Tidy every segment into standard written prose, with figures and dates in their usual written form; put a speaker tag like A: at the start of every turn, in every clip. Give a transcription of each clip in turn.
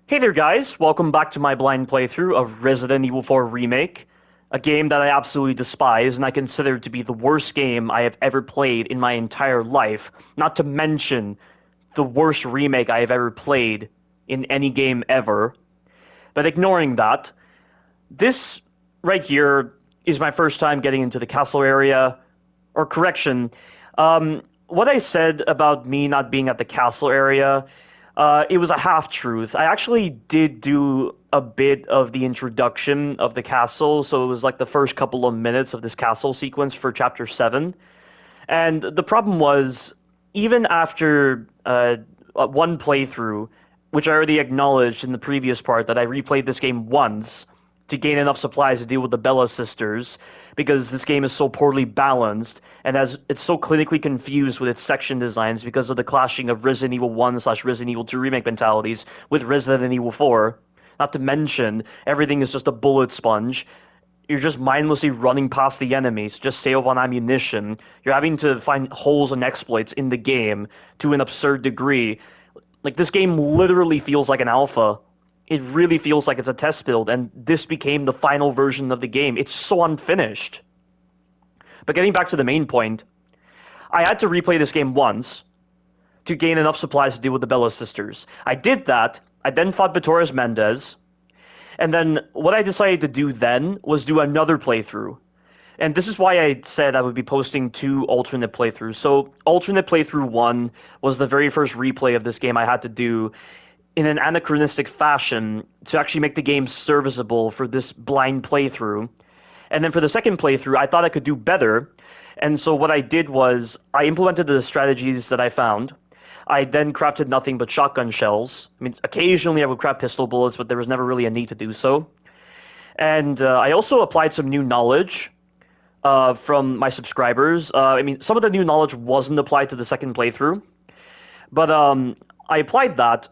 A: Hey there guys, welcome back to my blind playthrough of Resident Evil 4 Remake, a game that I absolutely despise and I consider to be the worst game I have ever played in my entire life, not to mention the worst remake I have ever played in any game ever. But ignoring that, this right here is my first time getting into the castle area, or correction, what I said about me not being at the castle area, it was a half truth. I actually did do a bit of the introduction of the castle, so it was like the first couple of minutes of this castle sequence for Chapter 7. And the problem was, even after one playthrough, which I already acknowledged in the previous part that I replayed this game once to gain enough supplies to deal with the Bella sisters, because this game is so poorly balanced and it's so clinically confused with its section designs because of the clashing of Resident Evil 1 slash Resident Evil 2 remake mentalities with Resident Evil 4. Not to mention, everything is just a bullet sponge. You're just mindlessly running past the enemies, just save on ammunition. You're having to find holes and exploits in the game to an absurd degree. Like, this game literally feels like an alpha. It really feels like it's a test build, and this became the final version of the game. It's so unfinished. But getting back to the main point, I had to replay this game once to gain enough supplies to deal with the Bella sisters. I did that. I then fought Vittorius Mendez. And then what I decided to do then was do another playthrough. And this is why I said I would be posting two alternate playthroughs. So, alternate playthrough 1 was the very first replay of this game I had to do in an anachronistic fashion to actually make the game serviceable for this blind playthrough. And then for the second playthrough, I thought I could do better. And so what I did was I implemented the strategies that I found. I then crafted nothing but shotgun shells. I mean, occasionally I would craft pistol bullets, but there was never really a need to do so. And I also applied some new knowledge from my subscribers. I mean, some of the new knowledge wasn't applied to the second playthrough, but I applied that,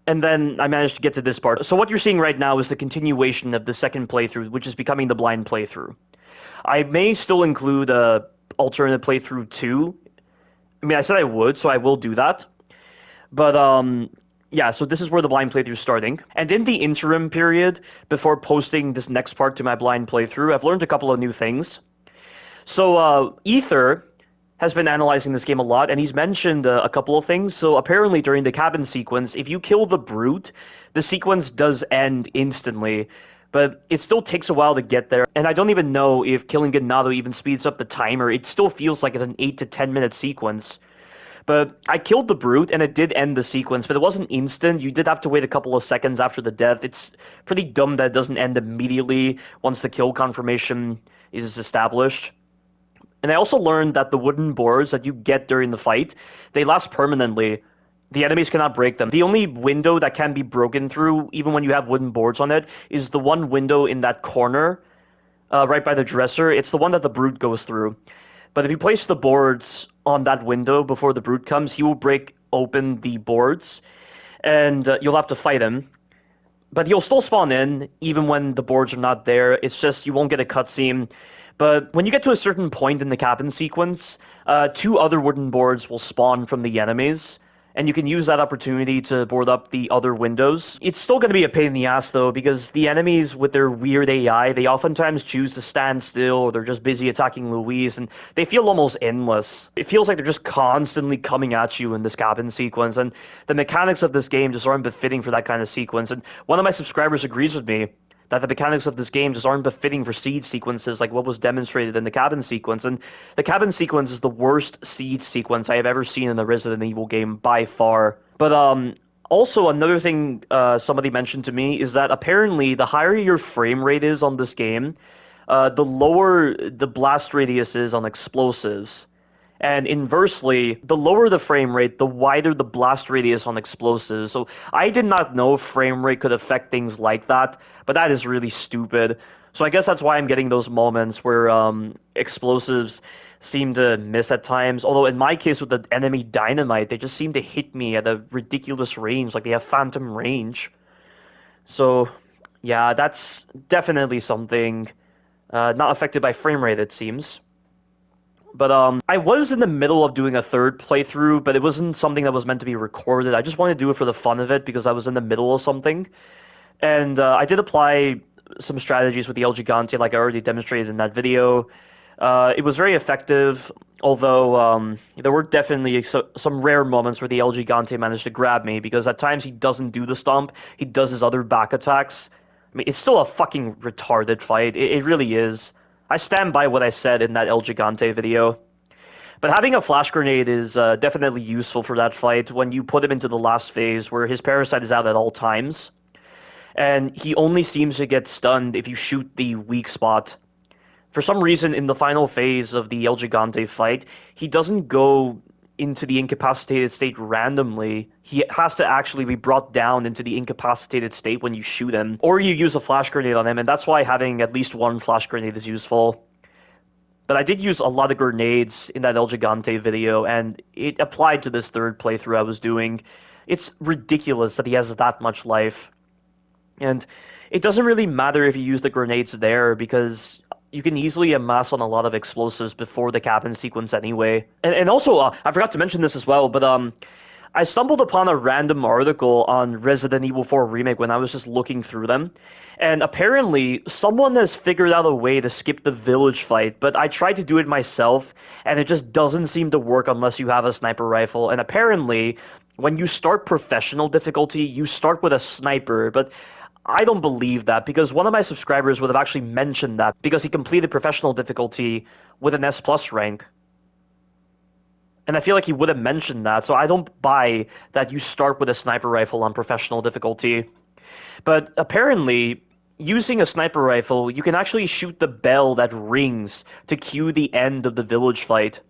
A: and then I managed to get to this part. So what you're seeing right now is the continuation of the second playthrough, which is becoming the blind playthrough. I may still include a alternate playthrough 2. I mean, I said I would, so I will do that. But yeah, so this is where the blind playthrough is starting. And in the interim period, before posting this next part to my blind playthrough, I've learned a couple of new things. So Ether has been analyzing this game a lot, and he's mentioned a couple of things. So apparently during the cabin sequence, if you kill the brute, the sequence does end instantly, but it still takes a while to get there. And I don't even know if killing Ganado even speeds up the timer. It still feels like it's an 8 to 10 minute sequence. But I killed the brute, and it did end the sequence, but it wasn't instant. You did have to wait a couple of seconds after the death. It's pretty dumb that it doesn't end immediately once the kill confirmation is established. And I also learned that the wooden boards that you get during the fight, they last permanently. The enemies cannot break them. The only window that can be broken through, even when you have wooden boards on it, is the one window in that corner, right by the dresser. It's the one that the brute goes through. But if you place the boards on that window before the brute comes, he will break open the boards, and you'll have to fight him. But he'll still spawn in, even when the boards are not there. It's just you won't get a cutscene. But when you get to a certain point in the cabin sequence, two other wooden boards will spawn from the enemies, and you can use that opportunity to board up the other windows. It's still going to be a pain in the ass, though, because the enemies with their weird AI, they oftentimes choose to stand still, or they're just busy attacking Louise, and they feel almost endless. It feels like they're just constantly coming at you in this cabin sequence, and the mechanics of this game just aren't befitting for that kind of sequence. And one of my subscribers agrees with me that the mechanics of this game just aren't befitting for siege sequences like what was demonstrated in the cabin sequence. And the cabin sequence is the worst siege sequence I have ever seen in a Resident Evil game by far. But also another thing somebody mentioned to me is that apparently the higher your frame rate is on this game, the lower the blast radius is on explosives. And inversely, the lower the frame rate, the wider the blast radius on explosives. So I did not know frame rate could affect things like that, but that is really stupid. So I guess that's why I'm getting those moments where explosives seem to miss at times. Although in my case with the enemy dynamite, they just seem to hit me at a ridiculous range, like they have phantom range. So yeah, that's definitely something not affected by frame rate, it seems. But I was in the middle of doing a third playthrough, but it wasn't something that was meant to be recorded. I just wanted to do it for the fun of it because I was in the middle of something. And I did apply some strategies with the El Gigante, like I already demonstrated in that video. It was very effective, although there were definitely some rare moments where the El Gigante managed to grab me, because at times he doesn't do the stomp, he does his other back attacks. I mean, it's still a fucking retarded fight. It really is. I stand by what I said in that El Gigante video. But having a flash grenade is definitely useful for that fight when you put him into the last phase where his Parasite is out at all times. And he only seems to get stunned if you shoot the weak spot. For some reason, in the final phase of the El Gigante fight, he doesn't go into the incapacitated state randomly. He has to actually be brought down into the incapacitated state when you shoot him, or you use a flash grenade on him, and that's why having at least one flash grenade is useful. But I did use a lot of grenades in that El Gigante video, and it applied to this third playthrough I was doing. It's ridiculous that he has that much life. And it doesn't really matter if you use the grenades there, because you can easily amass on a lot of explosives before the cabin sequence anyway. And also, I forgot to mention this as well, but I stumbled upon a random article on Resident Evil 4 Remake when I was just looking through them. And apparently, someone has figured out a way to skip the village fight, but I tried to do it myself, and it just doesn't seem to work unless you have a sniper rifle. And apparently, when you start professional difficulty, you start with a sniper, but I don't believe that, because one of my subscribers would have actually mentioned that because he completed professional difficulty with an S+ rank. And I feel like he would have mentioned that, so I don't buy that you start with a sniper rifle on professional difficulty. But apparently, using a sniper rifle, you can actually shoot the bell that rings to cue the end of the village fight.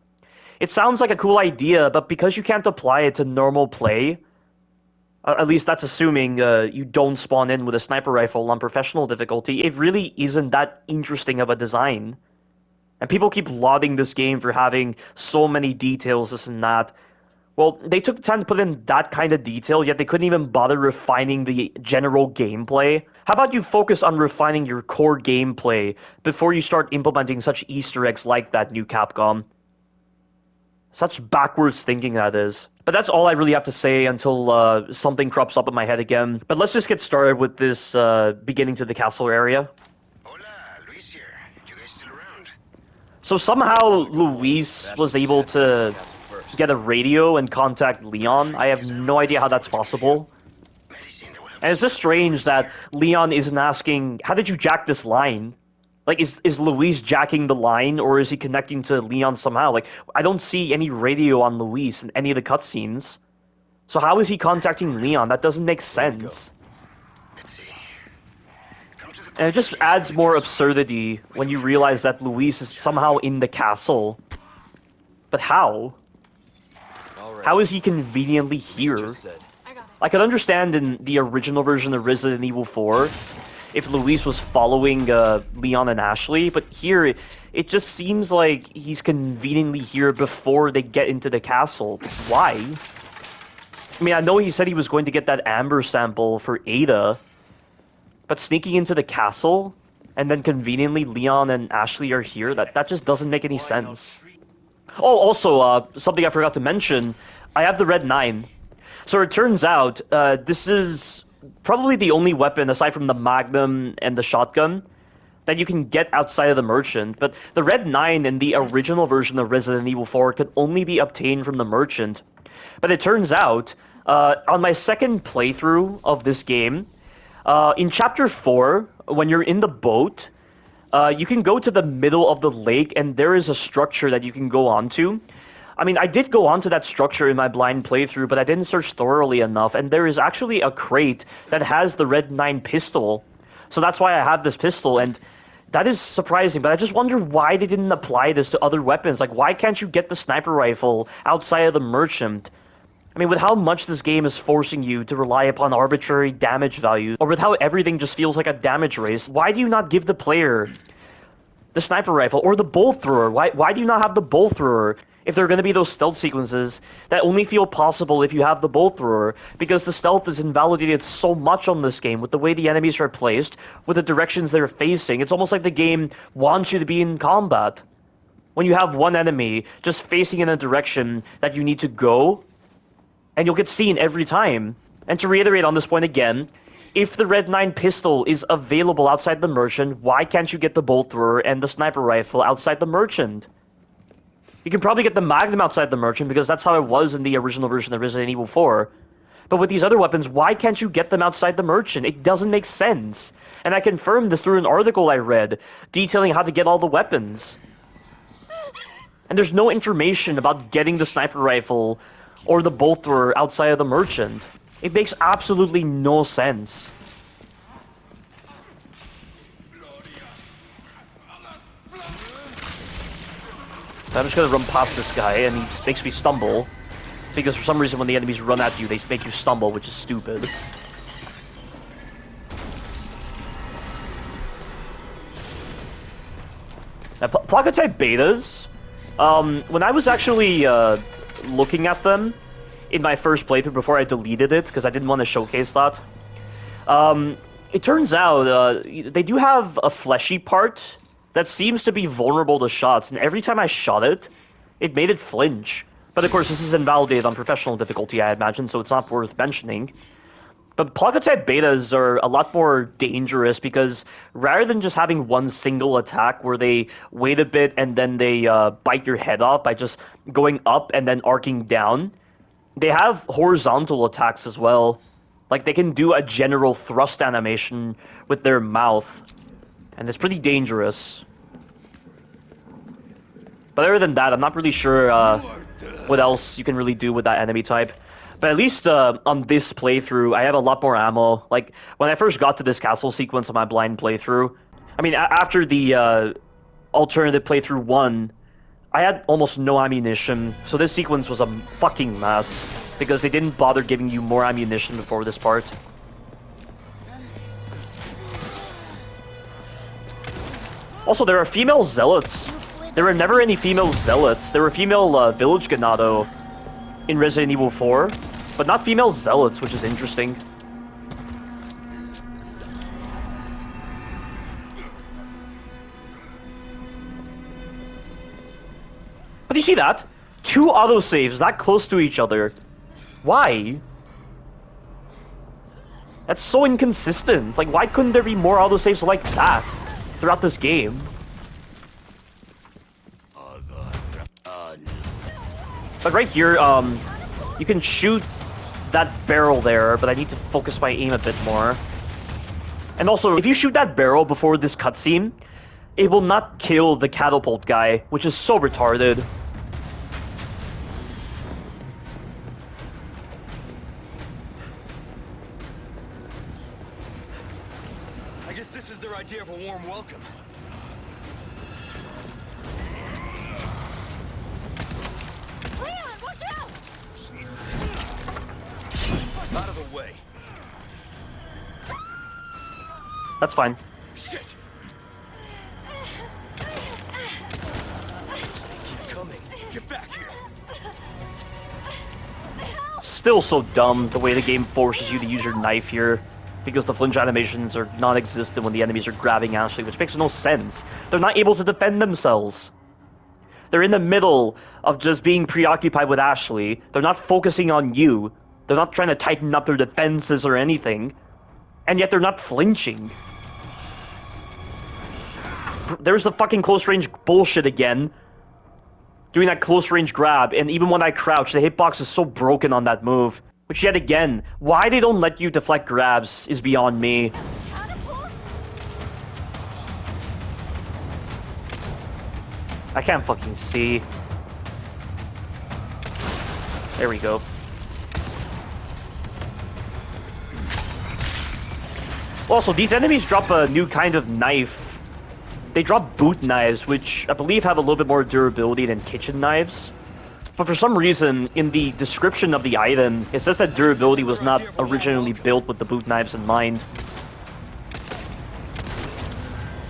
A: It sounds like a cool idea, but because you can't apply it to normal play, at least that's assuming you don't spawn in with a sniper rifle on professional difficulty, it really isn't that interesting of a design. And people keep lauding this game for having so many details, this and that. Well, they took the time to put in that kind of detail, yet they couldn't even bother refining the general gameplay. How about you focus on refining your core gameplay before you start implementing such Easter eggs like that, new Capcom? Such backwards thinking that is. But that's all I really have to say until something crops up in my head again. But let's just get started with this beginning to the castle area.
B: Hola, Luis here. You guys still around?
A: So somehow Luis was able to get a radio and contact Leon. I have no idea how that's possible. And it's just strange that Leon isn't asking, how did you jack this line? Like, is Luis jacking the line, or is he connecting to Leon somehow? Like, I don't see any radio on Luis in any of the cutscenes. So how is he contacting Leon? That doesn't make sense.
B: Let's see.
A: And it just adds more absurdity when you realize that Luis is somehow in the castle. But how? How is he conveniently here? I could understand in the original version of Resident Evil 4 if Luis was following Leon and Ashley, but here it just seems like he's conveniently here before they get into the castle. Why? I mean, I know he said he was going to get that amber sample for Ada, but sneaking into the castle and then conveniently Leon and Ashley are here, that just doesn't make any sense. Oh, also, something I forgot to mention, I have the Red 9. So it turns out, this is probably the only weapon, aside from the Magnum and the shotgun, that you can get outside of the merchant. But the Red 9 in the original version of Resident Evil 4 could only be obtained from the merchant. But it turns out, on my second playthrough of this game, in Chapter 4, when you're in the boat, you can go to the middle of the lake, and there is a structure that you can go onto. I mean, I did go onto that structure in my blind playthrough, but I didn't search thoroughly enough, and there is actually a crate that has the Red 9 pistol. So that's why I have this pistol, and that is surprising, but I just wonder why they didn't apply this to other weapons. Like, why can't you get the sniper rifle outside of the merchant? I mean, with how much this game is forcing you to rely upon arbitrary damage values, or with how everything just feels like a damage race, why do you not give the player the sniper rifle, or the bolt thrower? Why do you not have the bolt thrower? If there are going to be those stealth sequences that only feel possible if you have the bolt thrower, because the stealth is invalidated so much on this game with the way the enemies are placed, with the directions they're facing. It's almost like the game wants you to be in combat. when you have one enemy just facing in a direction that you need to go, and you'll get seen every time. And to reiterate on this point again, if the Red 9 pistol is available outside the merchant, why can't you get the bolt thrower and the sniper rifle outside the merchant? You can probably get the Magnum outside the merchant because that's how it was in the original version of Resident Evil 4. But with these other weapons, why can't you get them outside the merchant? It doesn't make sense. And I confirmed this through an article I read, detailing how to get all the weapons. And there's no information about getting the sniper rifle or the bolt thrower outside of the merchant. It makes absolutely no sense. I'm just gonna run past this guy, and he makes me stumble. Because for some reason when the enemies run at you, they make you stumble, which is stupid. Now, Placotype betas, when I was actually looking at them in my first playthrough before I deleted it, because I didn't want to showcase that, it turns out they do have a fleshy part that seems to be vulnerable to shots, and every time I shot it, it made it flinch. But of course, this is invalidated on professional difficulty, I imagine, so it's not worth mentioning. But Placotype betas are a lot more dangerous because rather than just having one single attack where they wait a bit and then they bite your head off by just going up and then arcing down, they have horizontal attacks as well. Like, they can do a general thrust animation with their mouth, and it's pretty dangerous. But other than that, I'm not really sure what else you can really do with that enemy type. But at least on this playthrough, I have a lot more ammo. Like, when I first got to this castle sequence on my blind playthrough, I mean, after the alternative playthrough 1, I had almost no ammunition, so this sequence was a fucking mess, because they didn't bother giving you more ammunition before this part. Also, there are female zealots. There were never any female zealots. There were female village ganado in Resident Evil 4, but not female zealots, which is interesting. But you see that? 2 autosaves that close to each other. Why? That's so inconsistent. Like, why couldn't there be more autosaves like that throughout this game? But right here, you can shoot that barrel there, but I need to focus my aim a bit more. And also, if you shoot that barrel before this cutscene, it will not kill the catapult guy, which is so retarded.
B: I guess this is their idea of a warm welcome. Out of the way.
A: That's fine.
B: Shit. Keep coming. Get back here.
A: Still so dumb the way the game forces you to use your knife here, because the flinch animations are non-existent when the enemies are grabbing Ashley, which makes no sense. They're not able to defend themselves. They're in the middle of just being preoccupied with Ashley. They're not focusing on you. They're not trying to tighten up their defenses or anything. And yet they're not flinching. There's the fucking close-range bullshit again. Doing that close-range grab, and even when I crouch, the hitbox is so broken on that move. Which yet again, why they don't let you deflect grabs is beyond me. I can't fucking see. There we go. Also, these enemies drop a new kind of knife. They drop boot knives, which I believe have a little bit more durability than kitchen knives. But for some reason, in the description of the item, it says that durability was not originally built with the boot knives in mind.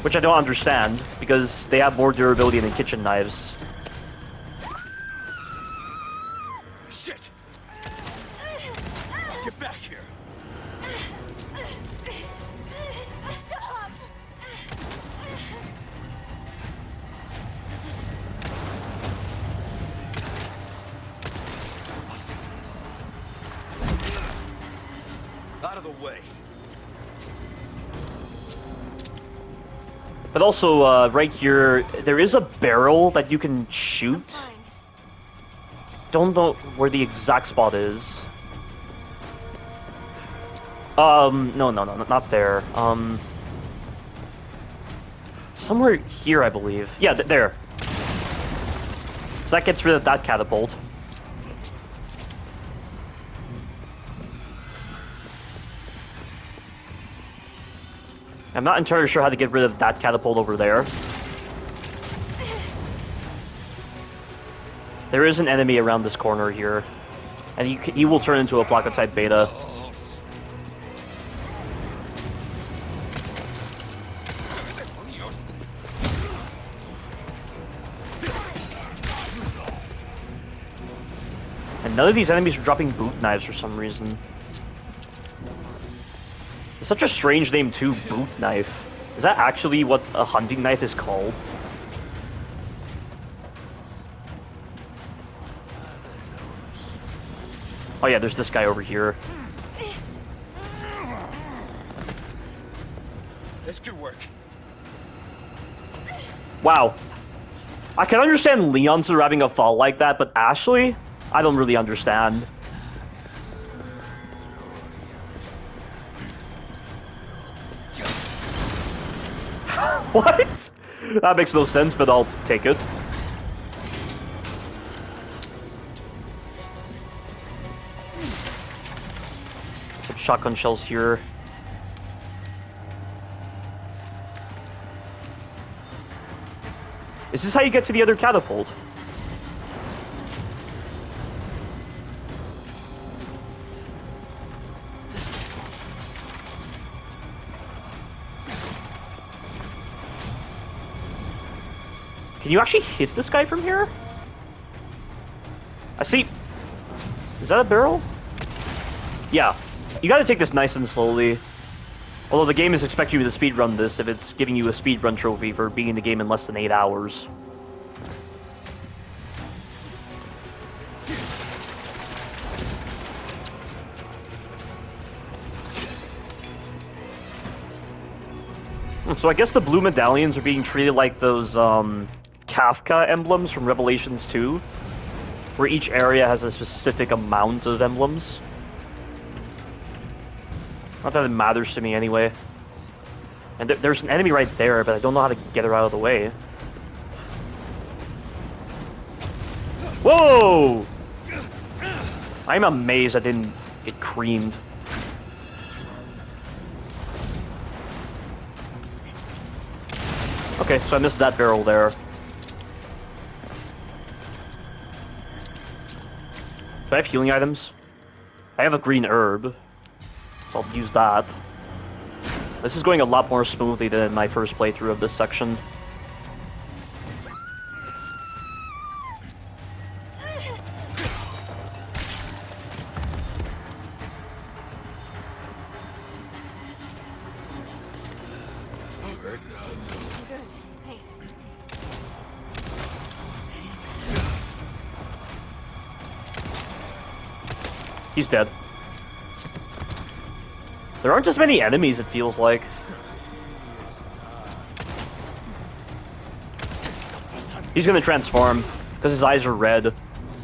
A: Which I don't understand, because they have more durability than kitchen knives.
B: Shit. Get back here.
A: But also, right here, there is a barrel that you can shoot. Don't know where the exact spot is. No, not there. Somewhere here, I believe. Yeah, there. So that gets rid of that catapult. I'm not entirely sure how to get rid of that catapult over there. There is an enemy around this corner here. And he will turn into a Placotype Beta. And none of these enemies are dropping boot knives for some reason. It's such a strange name too, boot knife. Is that actually what a hunting knife is called? Oh yeah, there's this guy over here.
B: This could work.
A: Wow. I can understand Leon surviving a fall like that, but Ashley? I don't really understand. What? That makes no sense, but I'll take it. Some shotgun shells here. Is this how you get to the other catapult? Can you actually hit this guy from here? I see. Is that a barrel? Yeah. You gotta take this nice and slowly. Although the game is expecting you to speedrun this if it's giving you a speedrun trophy for beating the game in less than 8 hours. So I guess the blue medallions are being treated like those, Kafka emblems from Revelations 2, where each area has a specific amount of emblems. Not that it matters to me anyway. And there's an enemy right there, but I don't know how to get her out of the way. Whoa! I'm amazed I didn't get creamed. Okay, so I missed that barrel there. Do I have healing items? I have a green herb, so I'll use that. This is going a lot more smoothly than my first playthrough of this section. He's dead. There aren't as many enemies, it feels like. He's gonna transform, because his eyes are red.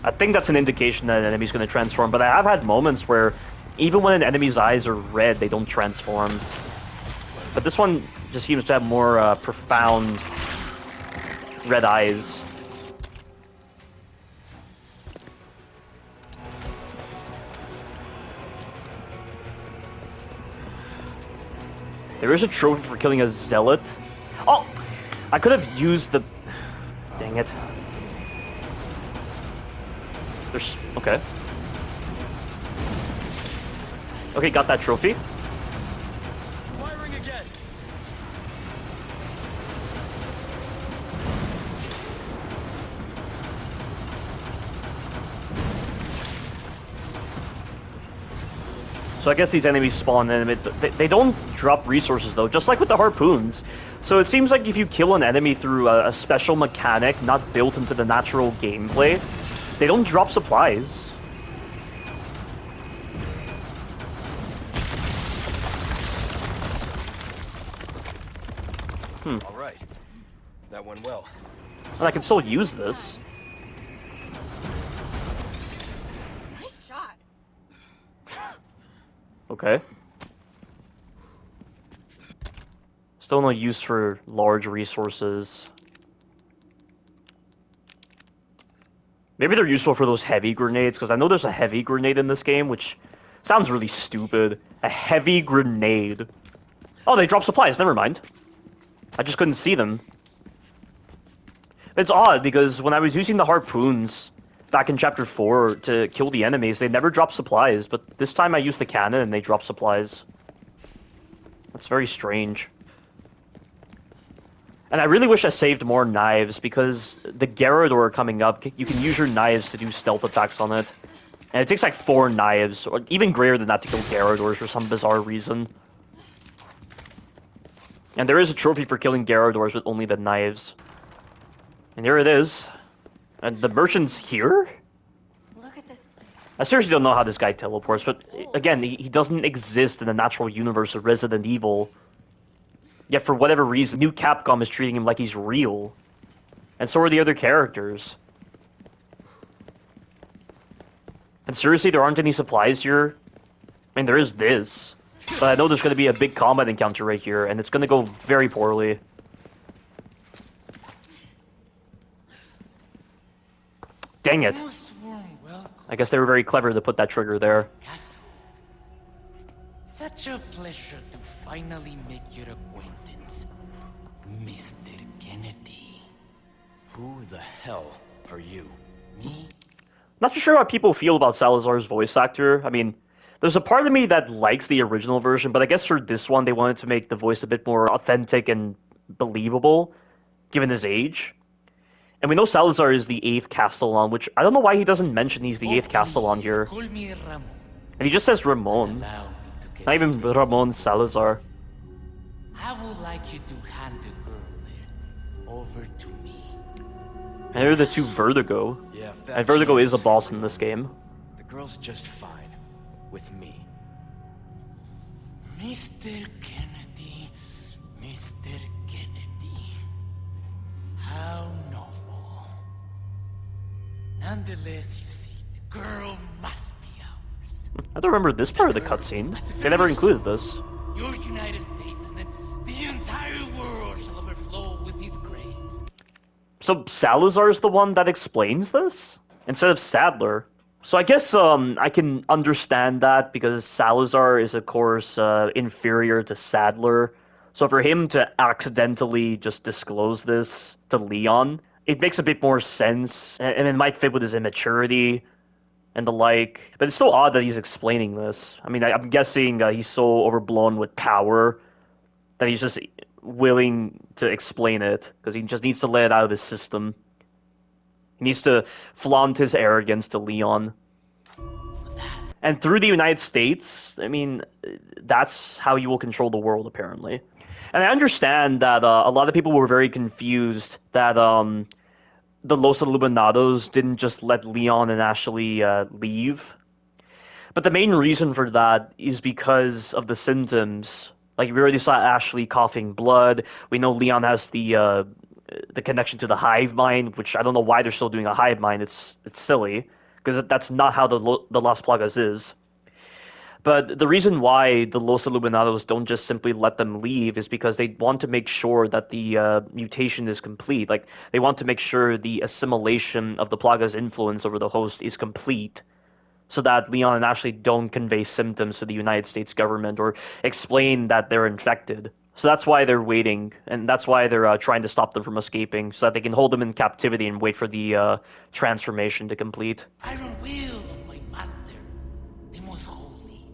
A: I think that's an indication that an enemy's gonna transform, but I have had moments where even when an enemy's eyes are red, they don't transform. But this one just seems to have more profound red eyes. There is a trophy for killing a zealot. Oh! I could have used the... Dang it. There's... Okay. Okay, got that trophy.
B: Firing again.
A: So I guess these enemies spawn and they don't drop resources though, just like with the harpoons. So it seems like if you kill an enemy through a special mechanic not built into the natural gameplay, they don't drop supplies.
B: All right. That went well.
A: And I can still use this.
C: Nice shot.
A: Okay. Still no use for large resources. Maybe they're useful for those heavy grenades, because I know there's a heavy grenade in this game, which sounds really stupid. A heavy grenade. Oh, they drop supplies, never mind. I just couldn't see them. It's odd, because when I was using the harpoons back in Chapter 4 to kill the enemies, they never dropped supplies, but this time I used the cannon and they dropped supplies. That's very strange. And I really wish I saved more knives, because the Garrador coming up, you can use your knives to do stealth attacks on it. And it takes like 4 knives, or even greater than that to kill Garradors for some bizarre reason. And there is a trophy for killing Garradors with only the knives. And here it is. And the merchant's here?
C: Look at this place.
A: I seriously don't know how this guy teleports, but again, he doesn't exist in the natural universe of Resident Evil. Yet for whatever reason, New Capcom is treating him like he's real. And so are the other characters. And seriously, there aren't any supplies here? I mean, there is this. But I know there's going to be a big combat encounter right here, and it's going to go very poorly. Dang it. I guess they were very clever to put that trigger there.
D: Castle. Such a pleasure to finally make your acquaintance, Mr. Kennedy.
B: Who the hell are you?
D: Me?
A: Not too sure how people feel about Salazar's voice actor. I mean, there's a part of me that likes the original version, but I guess for this one, they wanted to make the voice a bit more authentic and believable, given his age. And we know Salazar is the 8th Castellan, which I don't know why he doesn't mention he's the 8th Castellan here.
D: Call me Ramon.
A: And he just says Ramon.
D: Allow me to get
A: Not even
D: started.
A: Ramon Salazar.
D: I would like you to hand the girl there over to me.
A: And they're the 2 Vertigo.
B: Yeah,
A: And Vertigo is a boss in this game.
B: The girl's just fine. With me.
D: Mr. Kennedy, Mr. Kennedy. How novel. Nonetheless, you see, the girl must be ours.
A: I don't remember this part of the cutscene. They never included this.
D: Your United States, and then the entire world shall overflow with his grace.
A: So Salazar's the one that explains this? Instead of Sadler. So I guess I can understand that, because Salazar is, of course, inferior to Sadler. So for him to accidentally just disclose this to Leon, it makes a bit more sense, and it might fit with his immaturity and the like. But it's still odd that he's explaining this. I mean, I'm guessing he's so overblown with power that he's just willing to explain it, because he just needs to let it out of his system. He needs to flaunt his arrogance to Leon. And through the United States, I mean, that's how you will control the world, apparently. And I understand that a lot of people were very confused that the Los Illuminados didn't just let Leon and Ashley leave. But the main reason for that is because of the symptoms. Like, we already saw Ashley coughing blood. We know Leon has the connection to the hive mind, which I don't know why they're still doing a hive mind. It's silly, because that's not how the Las Plagas is. But the reason why the Los Illuminados don't just simply let them leave is because they want to make sure that the mutation is complete. Like, they want to make sure the assimilation of the Plaga's influence over the host is complete, so that Leon and Ashley don't convey symptoms to the United States government or explain that they're infected. So that's why they're waiting, and that's why they're trying to stop them from escaping, so that they can hold them in captivity and wait for the transformation to complete.
D: Iron will of my master, the most holy,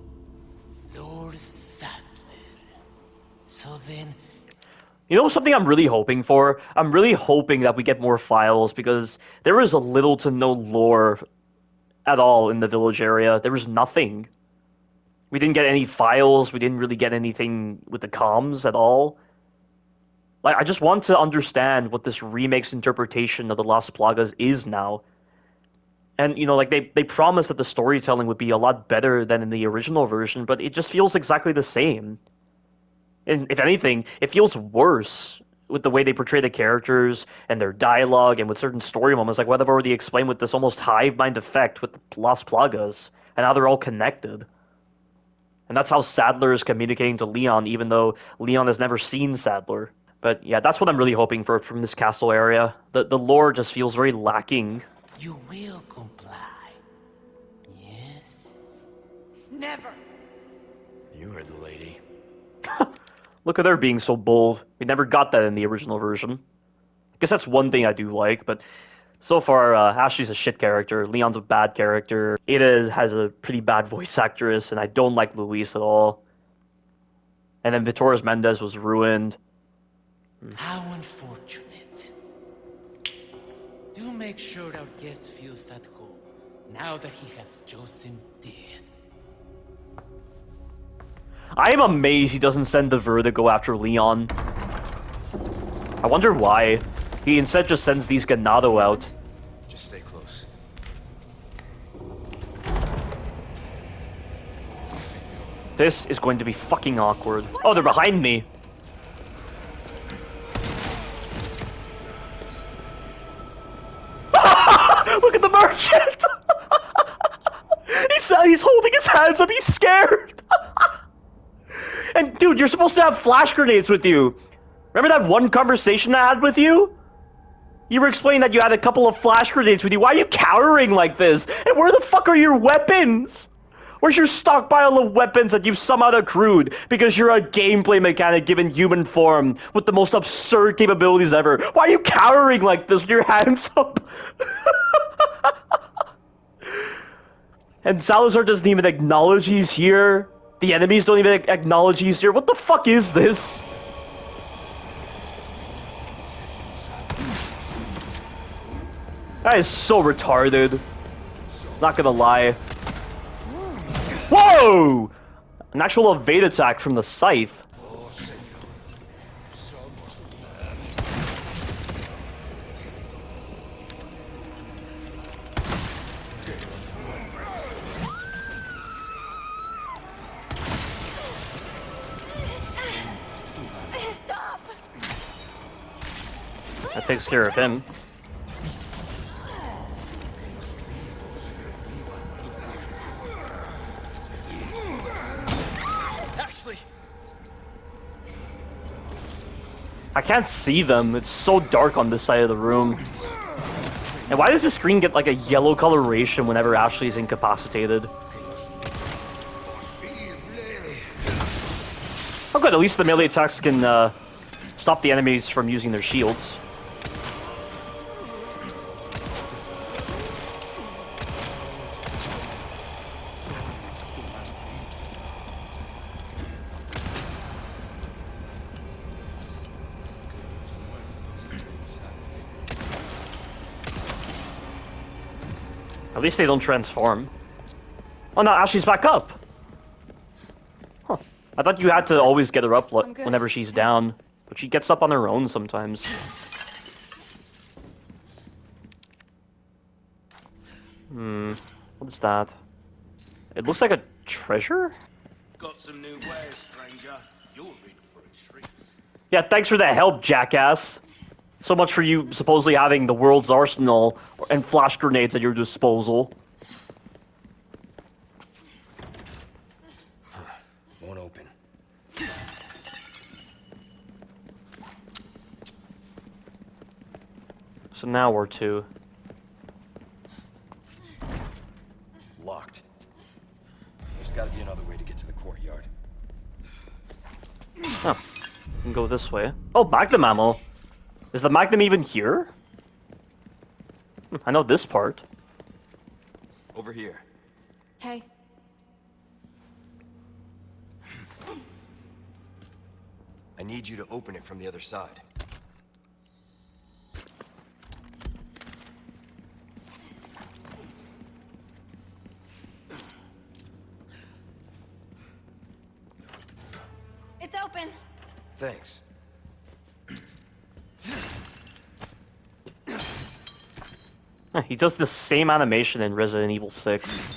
D: Lord Sadler. So then,
A: You know something I'm really hoping for? I'm really hoping that we get more files, because there is a little to no lore at all in the village area. There was nothing. We didn't get any files. We didn't really get anything with the comms at all. Like, I just want to understand what this remake's interpretation of the Las Plagas is now. And, you know, like, they promised that the storytelling would be a lot better than in the original version, but it just feels exactly the same. And if anything, it feels worse. with the way they portray the characters and their dialogue and with certain story moments, like what I've already explained with this almost hive mind effect with the Las Plagas, and how they're all connected. And that's how Sadler is communicating to Leon, even though Leon has never seen Sadler. But yeah, that's what I'm really hoping for from this castle area. The lore just feels very lacking.
D: You will comply. Yes?
C: Never.
B: You heard the lady.
A: Look at her being so bold. We never got that in the original version. I guess that's one thing I do like, but so far, Ashley's a shit character. Leon's a bad character. Ada has a pretty bad voice actress, and I don't like Luis at all. And then Vitoris Mendez was ruined.
D: How unfortunate. Do make sure our guest feels at home, now that he has chosen death.
A: I am amazed he doesn't send the Vertigo after Leon. I wonder why. He instead just sends these Ganado out.
B: Just stay close.
A: This is going to be fucking awkward. Oh, they're behind me. Look at the merchant! He's holding his hands up, he's scared! And dude, you're supposed to have flash grenades with you. Remember that one conversation I had with you? You were explaining that you had a couple of flash grenades with you. Why are you cowering like this? And where the fuck are your weapons? Where's your stockpile of weapons that you've somehow accrued because you're a gameplay mechanic given human form with the most absurd capabilities ever? Why are you cowering like this with your hands up? And Salazar doesn't even acknowledge he's here. The enemies don't even acknowledge he's here. What the fuck is this? That is so retarded. Not gonna lie. Whoa! An actual evade attack from the scythe.
C: Stop.
A: That takes care of him.
B: Ashley!
A: I can't see them. It's so dark on this side of the room. And why does the screen get like a yellow coloration whenever Ashley's incapacitated? Oh good, at least the melee attacks can stop the enemies from using their shields. At least they don't transform. Oh no, Ashley's back up! Huh. I thought you had to always get her up whenever she's down. But she gets up on her own sometimes. What is that? It looks like a treasure?
B: Got some new wares, stranger. You're in for a treat.
A: Yeah, thanks for the help, jackass. So much for you supposedly having the world's arsenal and flash grenades at your disposal.
B: Won't open.
A: So now where to?
B: Locked. There's gotta be another way to get to the courtyard.
A: Oh, we can go this way. Oh, Magnum ammo. Is the Magnum even here? I know this part.
B: Over here.
C: Hey.
B: I need you to open it from the other side.
C: It's open.
B: Thanks.
A: He does the same animation in Resident Evil 6.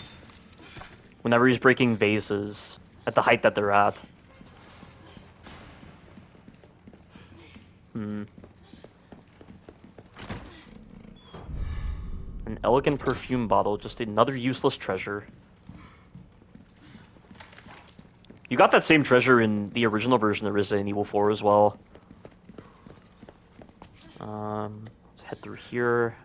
A: Whenever he's breaking vases at the height that they're at. An elegant perfume bottle, just another useless treasure. You got that same treasure in the original version of Resident Evil 4 as well. Let's head through here.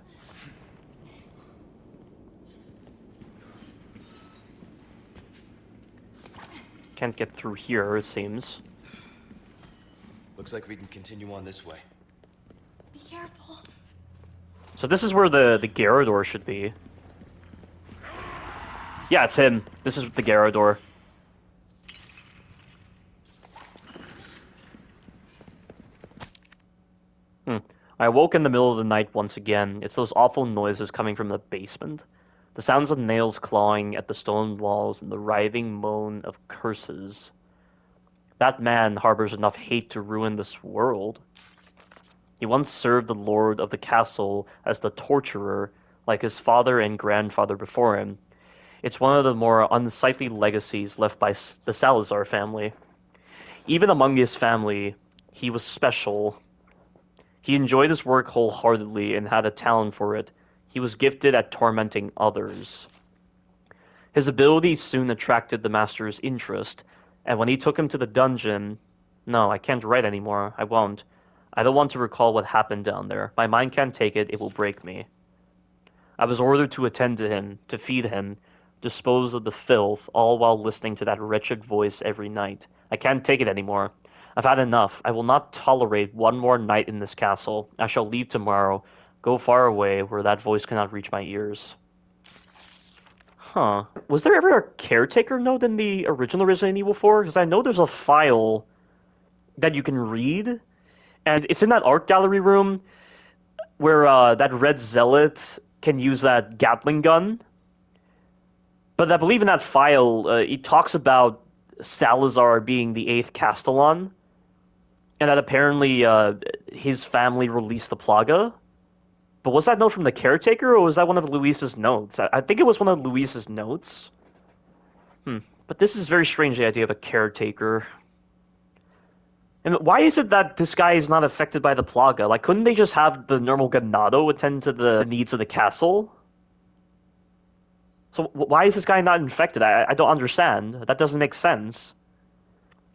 A: Can't get through here, it seems.
B: Looks like we can continue on this way.
C: Be careful.
A: So this is where the Garrador should be. Yeah, it's him. This is the Garrador. I awoke in the middle of the night once again. It's those awful noises coming from the basement. The sounds of nails clawing at the stone walls and the writhing moan of curses. That man harbors enough hate to ruin this world. He once served the lord of the castle as the torturer, like his father and grandfather before him. It's one of the more unsightly legacies left by the Salazar family. Even among his family, he was special. He enjoyed his work wholeheartedly and had a talent for it. He was gifted at tormenting others. His ability soon attracted the master's interest, and when he took him to the dungeon... No, I can't write anymore. I won't. I don't want to recall what happened down there. My mind can't take it. It will break me. I was ordered to attend to him, to feed him, dispose of the filth, all while listening to that wretched voice every night. I can't take it anymore. I've had enough. I will not tolerate one more night in this castle. I shall leave tomorrow, go far away where that voice cannot reach my ears. Huh. Was there ever a caretaker note in the original Resident Evil 4? Because I know there's a file that you can read, and it's in that art gallery room where that red zealot can use that Gatling gun. But I believe in that file, it talks about Salazar being the 8th Castellan, and that apparently his family released the Plaga. But was that note from the caretaker, or was that one of Luis's notes? I think it was one of Luis's notes. But this is very strange, the idea of a caretaker. And why is it that this guy is not affected by the Plaga? Like, couldn't they just have the normal Ganado attend to the needs of the castle? So why is this guy not infected? I don't understand. That doesn't make sense.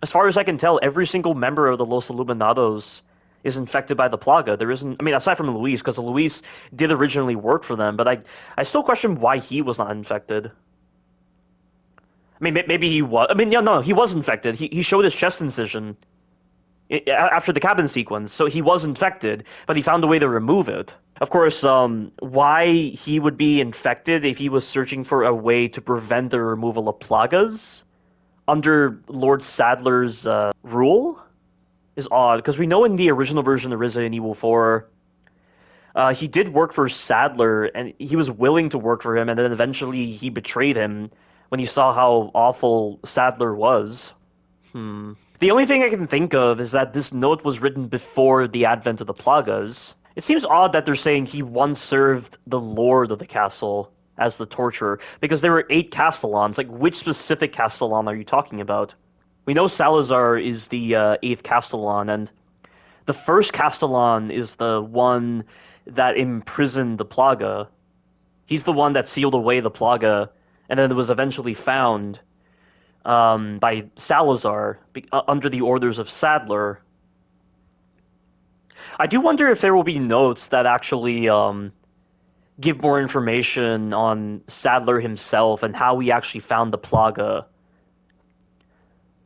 A: As far as I can tell, every single member of the Los Illuminados is infected by the Plaga. There isn't... I mean, aside from Luis, because Luis did originally work for them, but I still question why he was not infected. I mean, maybe he was... I mean, yeah, no, he was infected. He showed his chest incision after the cabin sequence, so he was infected, but he found a way to remove it. Of course, why he would be infected if he was searching for a way to prevent the removal of Plagas under Lord Sadler's rule is odd, because we know in the original version of Resident Evil 4, he did work for Sadler, and he was willing to work for him, and then eventually he betrayed him when he saw how awful Sadler was. The only thing I can think of is that this note was written before the advent of the Plagas. It seems odd that they're saying he once served the lord of the castle as the torturer, because there were 8 Castellans. Like, which specific Castellan are you talking about? We know Salazar is the 8th Castellan, and the first Castellan is the one that imprisoned the Plaga. He's the one that sealed away the Plaga, and then it was eventually found by Salazar under the orders of Sadler. I do wonder if there will be notes that actually give more information on Sadler himself and how he actually found the Plaga.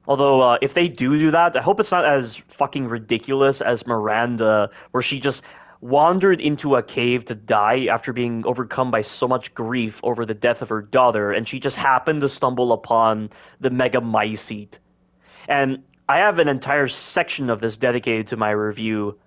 A: Although, if they do that, I hope it's not as fucking ridiculous as Miranda, where she just wandered into a cave to die after being overcome by so much grief over the death of her daughter, and she just happened to stumble upon the Megamycete. And I have an entire section of this dedicated to my review,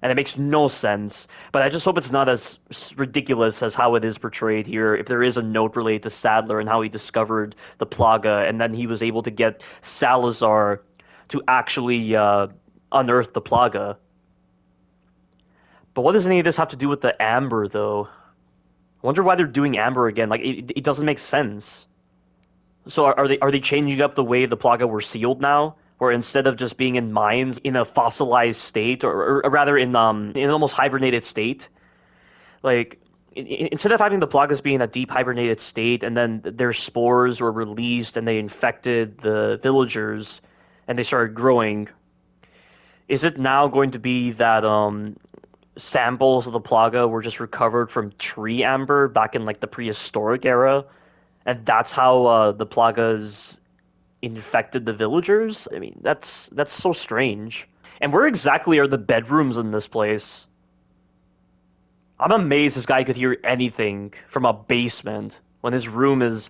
A: and it makes no sense, but I just hope it's not as ridiculous as how it is portrayed here. If there is a note related to Sadler and how he discovered the Plaga, and then he was able to get Salazar to actually unearth the Plaga. But what does any of this have to do with the Amber, though? I wonder why they're doing Amber again. Like, it doesn't make sense. So are they changing up the way the Plaga were sealed now? where instead of just being in mines in a fossilized state, or rather in an almost hibernated state, like instead of having the plagas be in a deep hibernated state and then their spores were released and they infected the villagers and they started growing, is it now going to be that samples of the plaga were just recovered from tree amber back in like the prehistoric era, and that's how the plagas infected the villagers? I mean, that's so strange. And where exactly are the bedrooms in this place? I'm amazed this guy could hear anything from a basement when his room is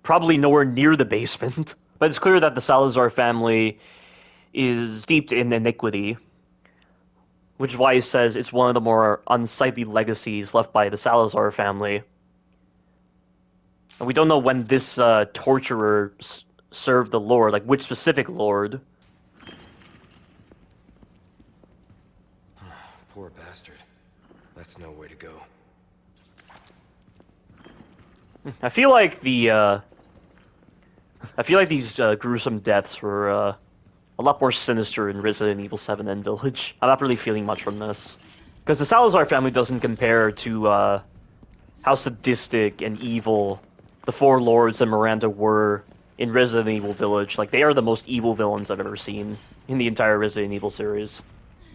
A: probably nowhere near the basement. But it's clear that the Salazar family is steeped in iniquity, which is why he says it's one of the more unsightly legacies left by the Salazar family. And we don't know when this torturer served the Lord, like which specific Lord.
B: Poor bastard. That's no way to go.
A: I feel like these gruesome deaths were a lot more sinister in Resident Evil 7 and Village. I'm not really feeling much from this, because the Salazar family doesn't compare to how sadistic and evil the four lords and Miranda were in Resident Evil Village. Like, they are the most evil villains I've ever seen in the entire Resident Evil series.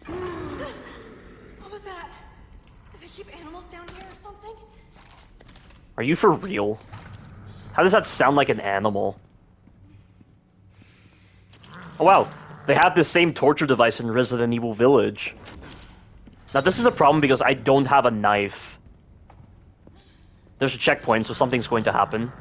C: What was that? Do they keep animals down here or something?
A: Are you for real? How does that sound like an animal? Oh wow, they have this same torture device in Resident Evil Village. Now this is a problem because I don't have a knife. There's a checkpoint, so something's going to happen.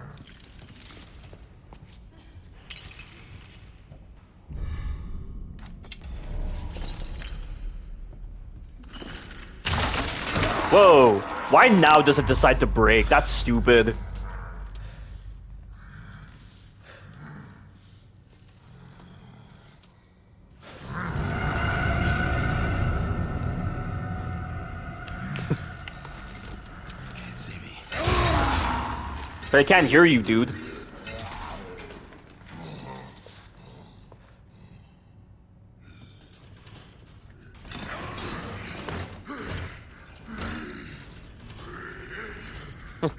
A: Whoa! Why now does it decide to break? That's stupid.
B: Can't see me.
A: But I can't hear you, dude.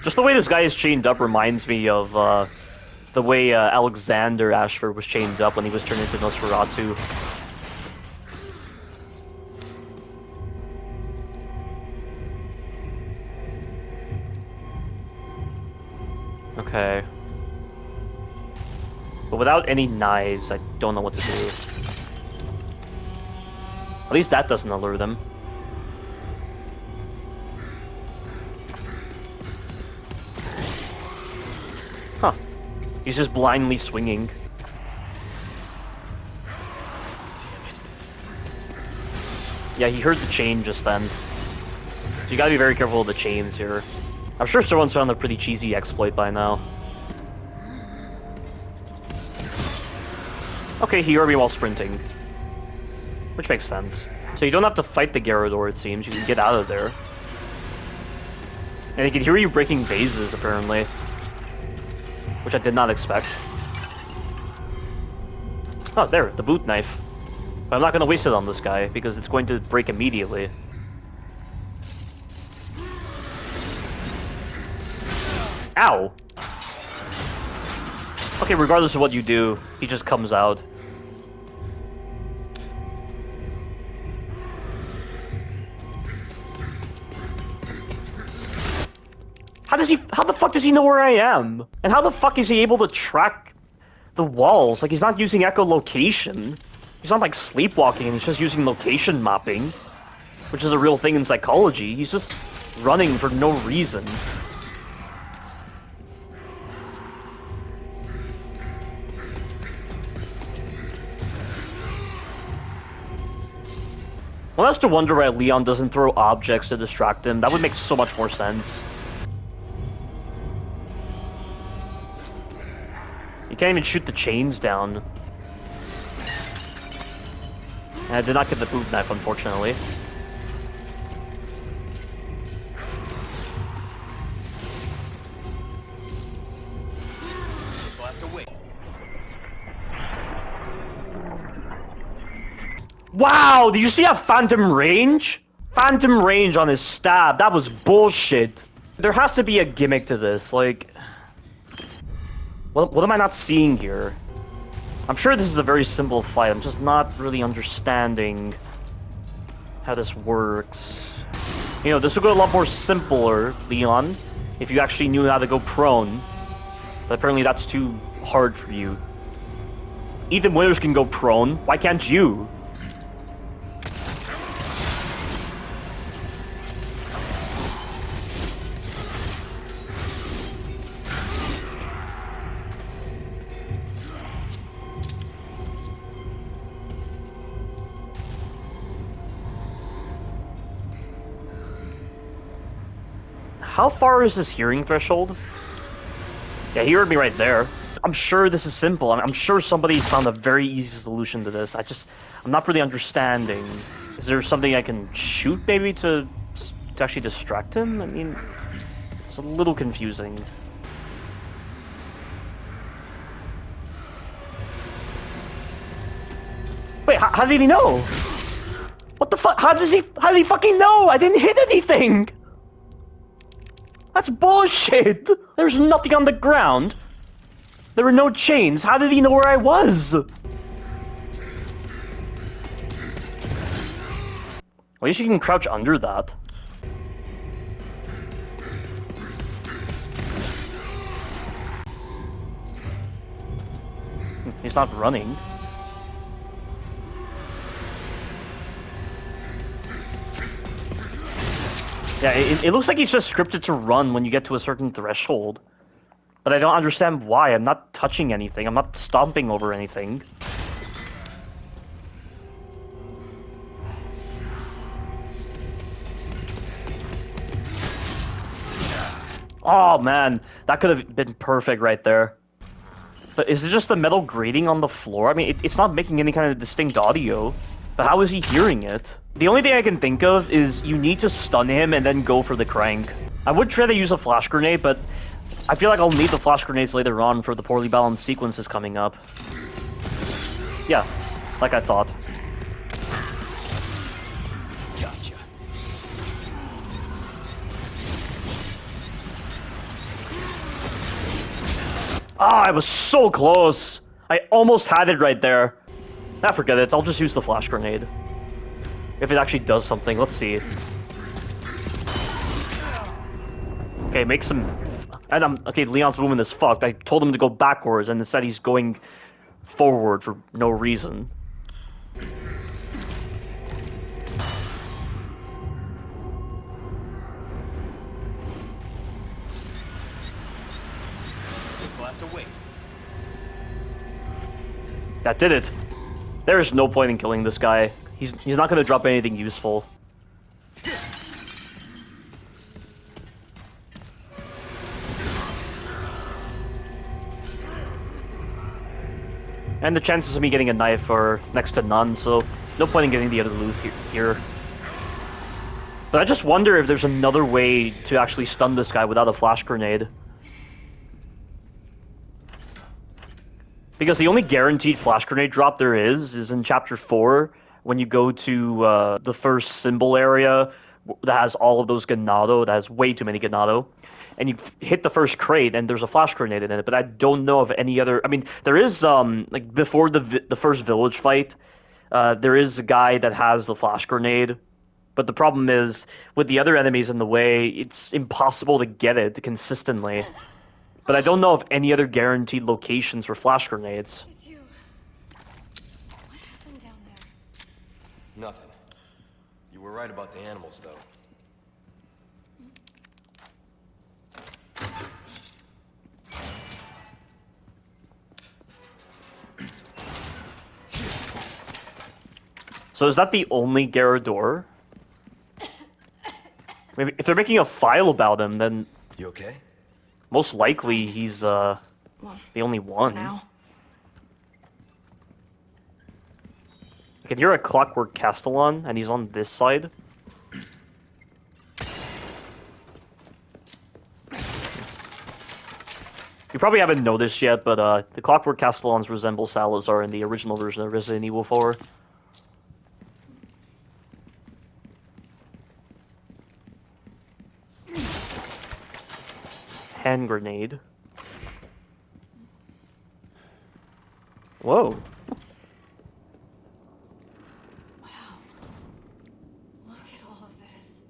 A: Just the way this guy is chained up reminds me of the way Alexander Ashford was chained up when he was turned into Nosferatu. Okay. But without any knives, I don't know what to do. At least that doesn't allure them. Huh. He's just blindly swinging. Yeah, he heard the chain just then. So you gotta be very careful with the chains here. I'm sure someone's found a pretty cheesy exploit by now. Okay, he heard me while sprinting. Which makes sense. So you don't have to fight the Garrador, it seems. You can get out of there. And he can hear you breaking vases, apparently. Which I did not expect. Oh, there, the boot knife. But I'm not going to waste it on this guy, because it's going to break immediately. Ow! Okay, regardless of what you do, he just comes out. How the fuck does he know where I am? And how the fuck is he able to track the walls? Like, he's not using echolocation. He's not, like, sleepwalking, he's just using location mapping. Which is a real thing in psychology. He's just running for no reason. One has to wonder why Leon doesn't throw objects to distract him. That would make so much more sense. You can't even shoot the chains down. And I did not get the boot knife, unfortunately.
B: We'll have to wait.
A: Wow, did you see that phantom range? Phantom range on his stab, that was bullshit. There has to be a gimmick to this, like... What am I not seeing here? I'm sure this is a very simple fight, I'm just not really understanding how this works. You know, this would go a lot more simpler, Leon, if you actually knew how to go prone. But apparently that's too hard for you. Ethan Winters can go prone, why can't you? How far is this hearing threshold? Yeah, he heard me right there. I'm sure this is simple. I'm sure somebody's found a very easy solution to this. I'm not really understanding. Is there something I can shoot maybe to actually distract him? I mean, it's a little confusing. Wait, how did he know? What the fuck? How did he fucking know? I didn't hit anything! That's bullshit! There's nothing on the ground. There were no chains. How did he know where I was? At least you can crouch under that. He's not running. Yeah, it looks like he's just scripted to run when you get to a certain threshold. But I don't understand why. I'm not touching anything. I'm not stomping over anything. Oh man, that could have been perfect right there. But is it just the metal grating on the floor? I mean, it's not making any kind of distinct audio. But how is he hearing it? The only thing I can think of is you need to stun him and then go for the crank. I would try to use a flash grenade, but I feel like I'll need the flash grenades later on for the poorly balanced sequences coming up. Yeah, like I thought.
B: Gotcha.
A: Ah, I was so close! I almost had it right there. Ah, forget it. I'll just use the flash grenade. If it actually does something, let's see. Okay, make some... And okay, Leon's movement is fucked. I told him to go backwards, and instead he's going forward for no reason.
B: We'll have to wait.
A: That did it. There is no point in killing this guy. He's not going to drop anything useful. And the chances of me getting a knife are next to none, so no point in getting the other loot here. But I just wonder if there's another way to actually stun this guy without a flash grenade. Because the only guaranteed flash grenade drop there is in Chapter 4, when you go to the first symbol area that has all of those Ganado, that has way too many Ganado, and you hit the first crate and there's a flash grenade in it, but I don't know of any other... I mean, there is, like, before the first village fight, there is a guy that has the flash grenade, but the problem is, with the other enemies in the way, it's impossible to get it consistently. But I don't know of any other guaranteed locations for flash grenades.
C: It's you. What happened down there?
B: Nothing. You were right about the animals, though.
A: So is that the only Garrador? Maybe if they're making a file about him, then
B: You okay?
A: most likely he's
C: Well,
A: the only
C: for
A: one.
C: now.
A: I can hear a Clockwork Castellan, and he's on this side. You probably haven't noticed yet, but the Clockwork Castellans resemble Salazar in the original version of Resident Evil 4. hand grenade. Whoa.
C: Wow. Look at all of this.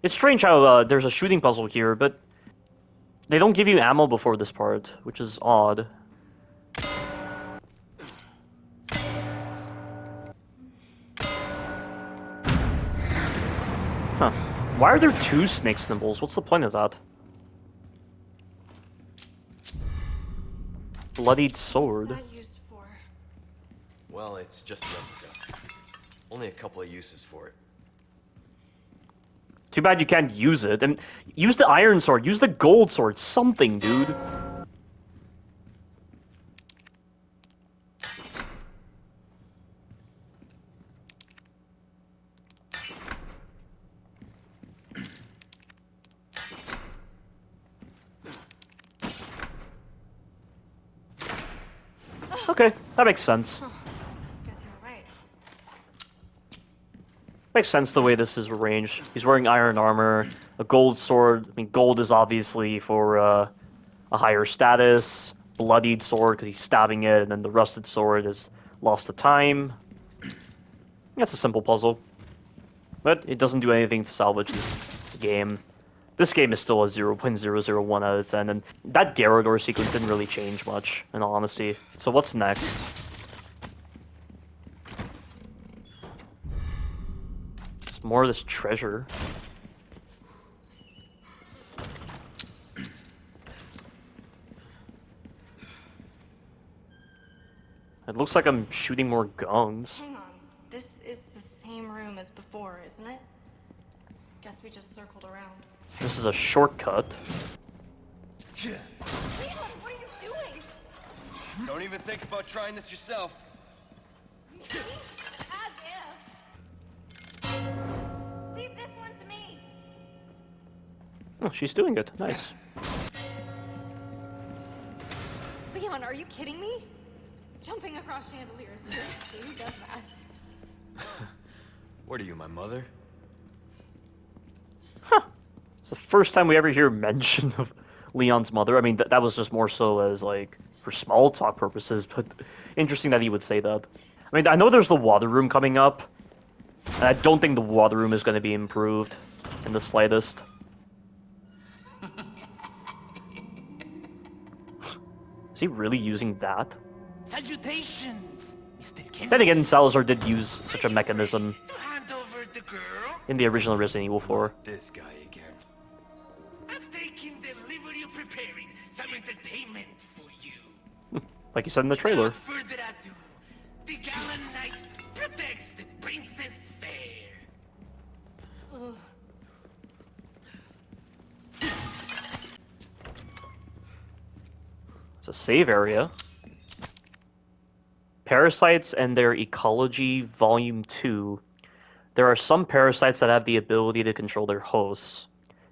A: It's strange how there's a shooting puzzle here, but they don't give you ammo before this part, which is odd. Huh. Why are there two snake symbols? What's the point of that? Bloodied sword.
C: What's that used for?
B: Well, it's just a replica. Only a couple of uses for it.
A: Too bad you can't use it. And use the iron sword. Use the gold sword. Something, dude. Okay, that makes sense.
C: Guess you're right.
A: Makes sense the way this is arranged. He's wearing iron armor, a gold sword. I mean, gold is obviously for a higher status. Bloodied sword because he's stabbing it, and then the rusted sword is lost to time. That's a simple puzzle. But it doesn't do anything to salvage this game. This game is still a 0.001 out of 10, and that Garrador sequence didn't really change much, in all honesty. So what's next? It's more of this treasure. It looks like I'm shooting more guns.
C: Hang on. This is the same room as before, isn't it? Guess we just circled around.
A: This is a shortcut.
C: Leon, what are you doing?
B: Don't even think about trying this yourself.
C: As if. Leave this one to me.
A: Oh, she's doing it. Nice.
C: Leon, are you kidding me? Jumping across chandeliers. Seriously, who does that?
B: What are you, my mother?
A: Huh. It's the first time we ever hear mention of Leon's mother. I mean, that was just more so as, like, for small talk purposes, but interesting that he would say that. I mean, I know there's the water room coming up, and I don't think the water room is going to be improved in the slightest. Is he really using that?
D: Salutations, Mr. Kennedy.
A: Then again, Salazar did use such a mechanism
D: To hand over the girl,
A: in the original Resident Evil 4.
B: This guy again.
D: I've taken the liberty of preparing some entertainment for you.
A: Like you said in the trailer.
D: Without further ado, the gallant knight protects the princess fair.
C: Ugh.
A: It's a save area. Parasites and their Ecology Volume 2. There are some parasites that have the ability to control their hosts.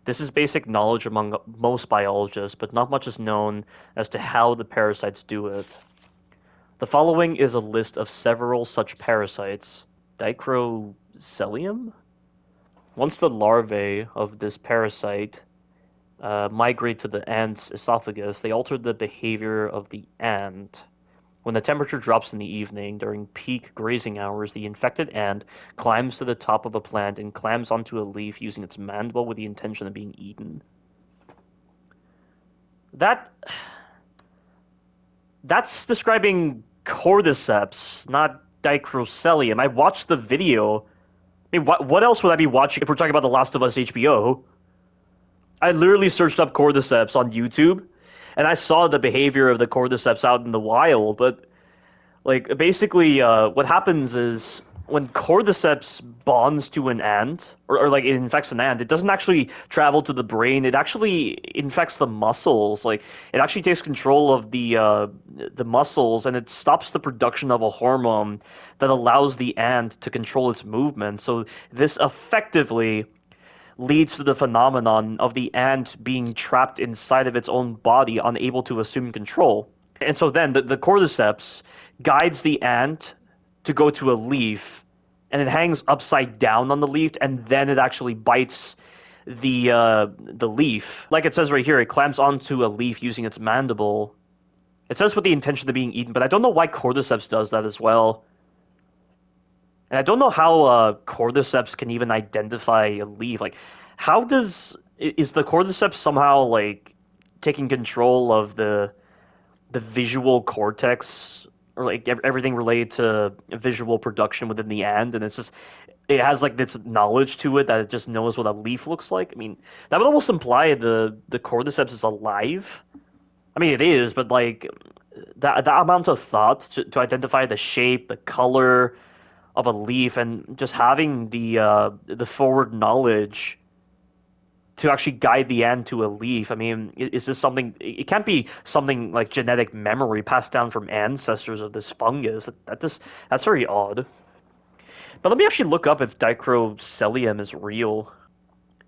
A: This is basic knowledge among most biologists, but not much is known as to how the parasites do it. The following is a list of several such parasites. Dicrocelium? Once the larvae of this parasite migrate to the ant's esophagus, they alter the behavior of the ant. When the temperature drops in the evening, during peak grazing hours, the infected ant climbs to the top of a plant and clams onto a leaf using its mandible with the intention of being eaten. That's describing cordyceps, not dicrocelium. I watched the video. I mean, what else would I be watching if we're talking about The Last of Us HBO? I literally searched up cordyceps on YouTube, and I saw the behavior of the cordyceps out in the wild, but, like, basically, what happens is, when cordyceps bonds to an ant, or like, it infects an ant, it doesn't actually travel to the brain, it actually infects the muscles, like, it actually takes control of the muscles, and it stops the production of a hormone that allows the ant to control its movement, so this effectively leads to the phenomenon of the ant being trapped inside of its own body, unable to assume control. And so then the cordyceps guides the ant to go to a leaf, and it hangs upside down on the leaf, and then it actually bites the leaf. Like it says right here, it clamps onto a leaf using its mandible. It says with the intention of being eaten, but I don't know why cordyceps does that as well. And I don't know how cordyceps can even identify a leaf. Like, how is the cordyceps somehow like taking control of the visual cortex, or like everything related to visual production within the ant, and it's just it has like this knowledge to it that it just knows what a leaf looks like. I mean, that would almost imply the cordyceps is alive. I mean, it is, but like that amount of thought to identify the shape, the color of a leaf, and just having the forward knowledge to actually guide the ant to a leaf. I mean, is this something? It can't be something like genetic memory passed down from ancestors of this fungus. That's very odd. But let me actually look up if dicrocelium is real.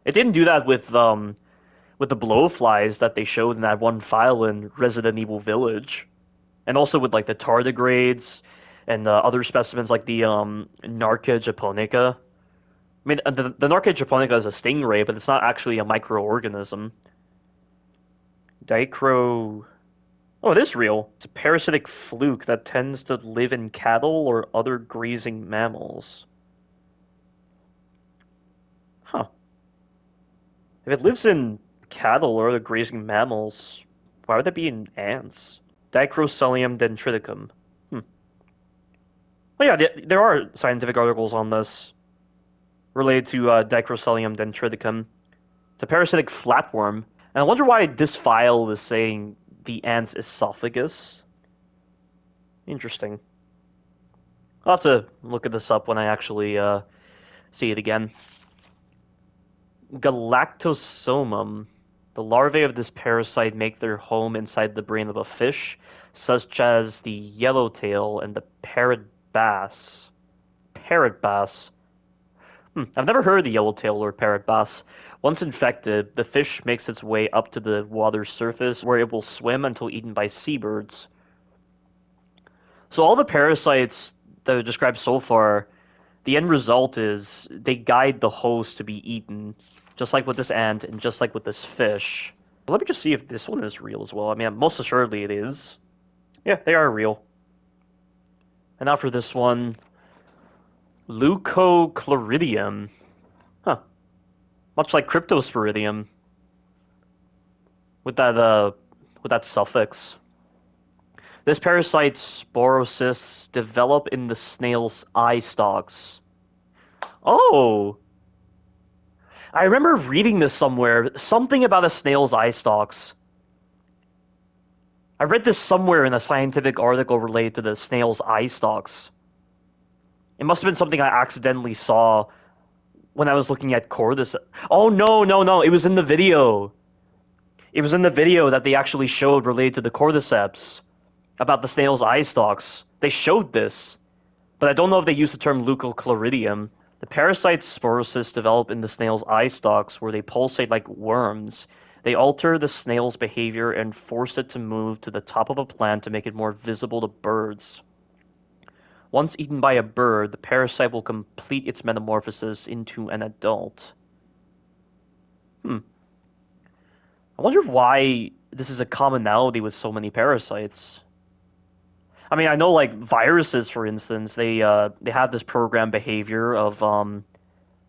A: It didn't do that with the blowflies that they showed in that one file in Resident Evil Village, and also with like the tardigrades and other specimens like the Narca japonica. I mean, the Narca japonica is a stingray, but it's not actually a microorganism. Dicro... Oh, it is real. It's a parasitic fluke that tends to live in cattle or other grazing mammals. Huh. If it lives in cattle or other grazing mammals, why would that be in ants? Dicrocelium dendriticum. Oh yeah, there are scientific articles on this related to Dicrocelium dendriticum. It's a parasitic flatworm. And I wonder why this file is saying the ant's esophagus. Interesting. I'll have to look at this up when I actually see it again. Galactosomum. The larvae of this parasite make their home inside the brain of a fish, such as the yellowtail and the parrot bass. Parrot bass. I've never heard of the yellowtail or parrot bass. Once infected, the fish makes its way up to the water's surface, where it will swim until eaten by seabirds. So all the parasites that are described so far, the end result is they guide the host to be eaten, just like with this ant and just like with this fish. Let me just see if this one is real as well. I mean, most assuredly it is. Yeah, they are real. And now for this one, Leucochloridium. Huh. Much like Cryptosporidium. With that suffix. This parasite's sporocysts develop in the snail's eye stalks. Oh! I remember reading this somewhere. Something about a snail's eye stalks. I read this somewhere in a scientific article related to the snail's eye stalks. It must have been something I accidentally saw when I was looking at cordyceps. Oh, no. It was in the video. It was in the video that they actually showed related to the cordyceps. About the snail's eye stalks. They showed this. But I don't know if they used the term leucochloridium. The parasite's sporocysts develop in the snail's eye stalks where they pulsate like worms. They alter the snail's behavior and force it to move to the top of a plant to make it more visible to birds. Once eaten by a bird, the parasite will complete its metamorphosis into an adult. I wonder why this is a commonality with so many parasites. I mean, I know like viruses, for instance, they have this programmed behavior of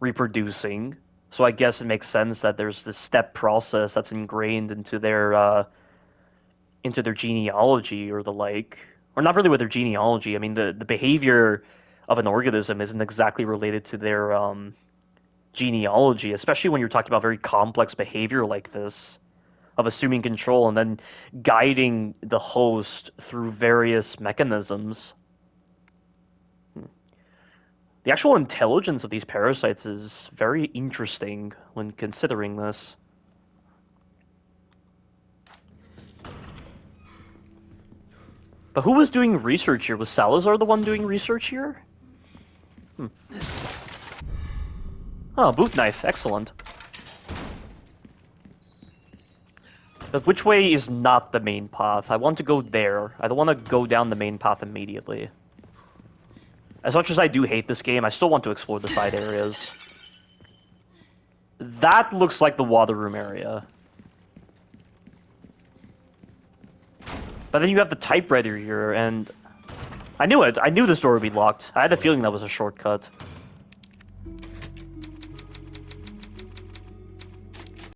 A: reproducing. So I guess it makes sense that there's this step process that's ingrained into their genealogy or the like. Or not really with their genealogy. I mean, the behavior of an organism isn't exactly related to their genealogy, especially when you're talking about very complex behavior like this, of assuming control and then guiding the host through various mechanisms. The actual intelligence of these parasites is very interesting when considering this. But who was doing research here? Was Salazar the one doing research here? Oh, boot knife. Excellent. But which way is not the main path? I want to go there. I don't want to go down the main path immediately. As much as I do hate this game, I still want to explore the side areas. That looks like the water room area. But then you have the typewriter here, and I knew it. I knew this door would be locked. I had a feeling that was a shortcut.